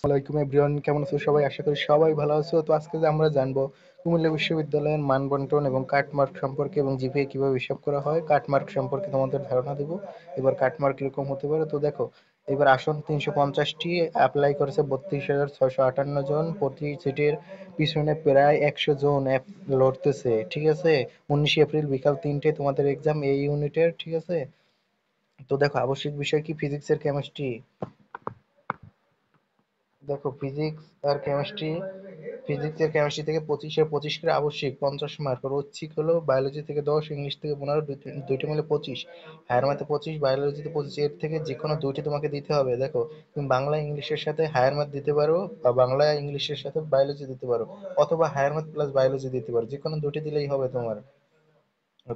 আসসালামাইকুম এভরিওয়ান, কেমন আছো সবাই? আশা করি সবাই ভালো আছো। তো আজকে যে আমরা জানবো কুমিল্লা বিশ্ববিদ্যালয়ের মান বন্টন এবং কাটমার্ক সম্পর্কে এবং জিপিএ কিভাবে হিসাব করা হয়। কাটমার্ক সম্পর্কে তোমাদের ধারণা দিব। এবার কাটমার্ক কিরকম হতে পারে তো দেখো। এবার আসন 350টি, অ্যাপ্লাই করেছে 32,658 জন। প্রতি সিটের পিছনে প্রায় 100 জন লড়তেছে, ঠিক আছে। 19 এপ্রিল বিকাল 3টে তোমাদের এক্সাম এই ইউনিটের, ঠিক আছে। তো দেখো, আবশ্যিক বিষয় কি? ফিজিক্সের কেমিস্ট্রি। দেখো, ফিজিক্স এর কেমিস্ট্রি থেকে 25-এ 25 করে আবশ্যিক 50 মার্ক, আর ঐচ্ছিক হলো বায়োলজি থেকে 10, ইংলিশ থেকে 15, দুইটা মিলে 25, হায়ার ম্যাথে 25, বায়োলজিতে 25। এর থেকে যে কোনো দুইটি তোমাকে দিতে হবে। দেখো, তুমি বাংলা ইংলিশের সাথে হায়ার ম্যাথ দিতে পারো, বা বাংলা ইংলিশের সাথে বায়োলজি দিতে পারো, অথবা হায়ার ম্যাথ প্লাস বায়োলজি দিতে পারো, যে কোনো দুটি দিলেই হবে তোমার।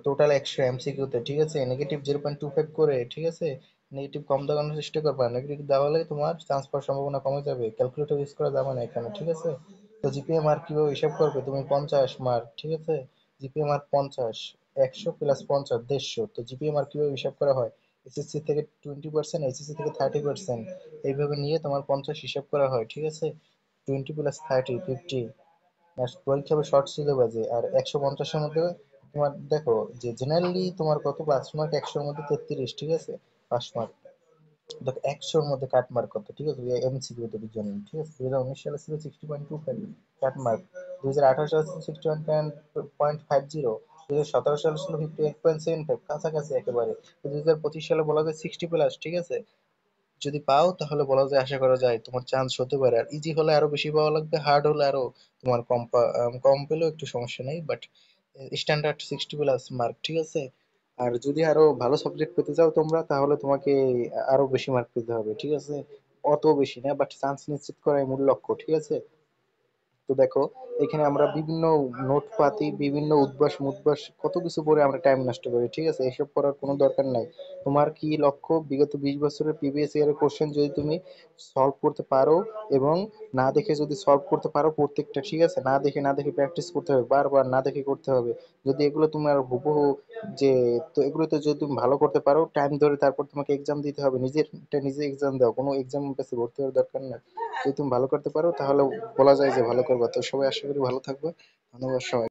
টোটাল 100 এমসিকিউতে, ঠিক আছে। নেগেটিভ 0.25 করে, ঠিক আছে। নেগেটিভ কম দেওয়ানোর চেষ্টা করবা, নেগেটিভ দেওয়া হলে তোমার চান্স পাওয়ার সম্ভাবনা কমে যাবে। ক্যালকুলেটর ইউজ করা যাবে না এখানে, ঠিক আছে। তো জিপিএ মার্ক কিভাবে হিসাব করবে? তুমি 50 মার্ক, ঠিক আছে। GPA mark 50, 100 plus 50, 150। তো জিপিএ মার্ক কিভাবে হিসাব করা হয়? এসএসসি থেকে 20%, এইচএসসি থেকে 30%, এইভাবে নিয়ে তোমার 50 হিসাব করা হয়, ঠিক আছে। 20 প্লাস 30, 50। আর পরীক্ষা হবে শর্ট সিলেবাসে। আর 150-এর মধ্যে তোমার দেখো যে জেনারেলি তোমার কত? 5 মার্ক, 100-এর মধ্যে 33, ঠিক আছে। 5 মার্ক। দেখো, 100-এর মধ্যে কাট মার্ক কত, ঠিক আছে, এমসিকিউ তৈরির জন্য, ঠিক আছে। 2019 সালে ছিল 60.25 কাট মার্ক। 2018 সালে ছিল 61.50। 2017 সালে ছিল 58.75, কাছাকাছি একেবারে। 2025 সালে বলা যায় 60+, ঠিক আছে। যদি পাও তাহলে বলা যায়, আশা করা যায় তোমার চান্স হতে পারে। আর ইজি হলে আরো বেশি পাওয়া লাগবে, হার্ড হলে আরো তোমার কম পেলেও একটু সমস্যা নেই, বাট স্ট্যান্ডার্ড 60+মার্ক, ঠিক আছে। আর যদি আরো ভালো সাবজেক্ট পেতে চাও তোমরা, তাহলে তোমাকে আরো বেশি মার্ক পেতে হবে, ঠিক আছে। অত বেশি না, বাট চান্স নিশ্চিত করাই মূল লক্ষ্য, ঠিক আছে। তো দেখো, এখানে আমরা বিভিন্ন নোট পাতি, বিভিন্ন উদ্ভাস মুদ্ভাস কত কিছু পড়ে আমরা টাইম নষ্ট করি, ঠিক আছে। এসব করার কোনো দরকার নাই। তোমার কি লক্ষ্য? বিগত 20 বছরের প্রিভিয়াস ইয়ারের কোশ্চেন যদি তুমি সলভ করতে পারো, এবং না দেখে যদি সলভ করতে পারো প্রত্যেকটা, ঠিক আছে। না দেখে প্র্যাকটিস করতে হবে, বারবার না দেখে করতে হবে। যদি এগুলো তোমার হুবহু যে, তো এগুলোতে যদি তুমি ভালো করতে পারো টাইম ধরে, তারপর তোমাকে এক্সাম দিতে হবে। নিজে এক্সাম দাও, কোনো এক্সাম কাছে ভর্তি হওয়ার দরকার নাই। যদি তুমি ভালো করতে পারো তাহলে বলা যায় যে ভালো করবে। তো সবাই আশা করি ভালো থাকবে। ধন্যবাদ সবাই।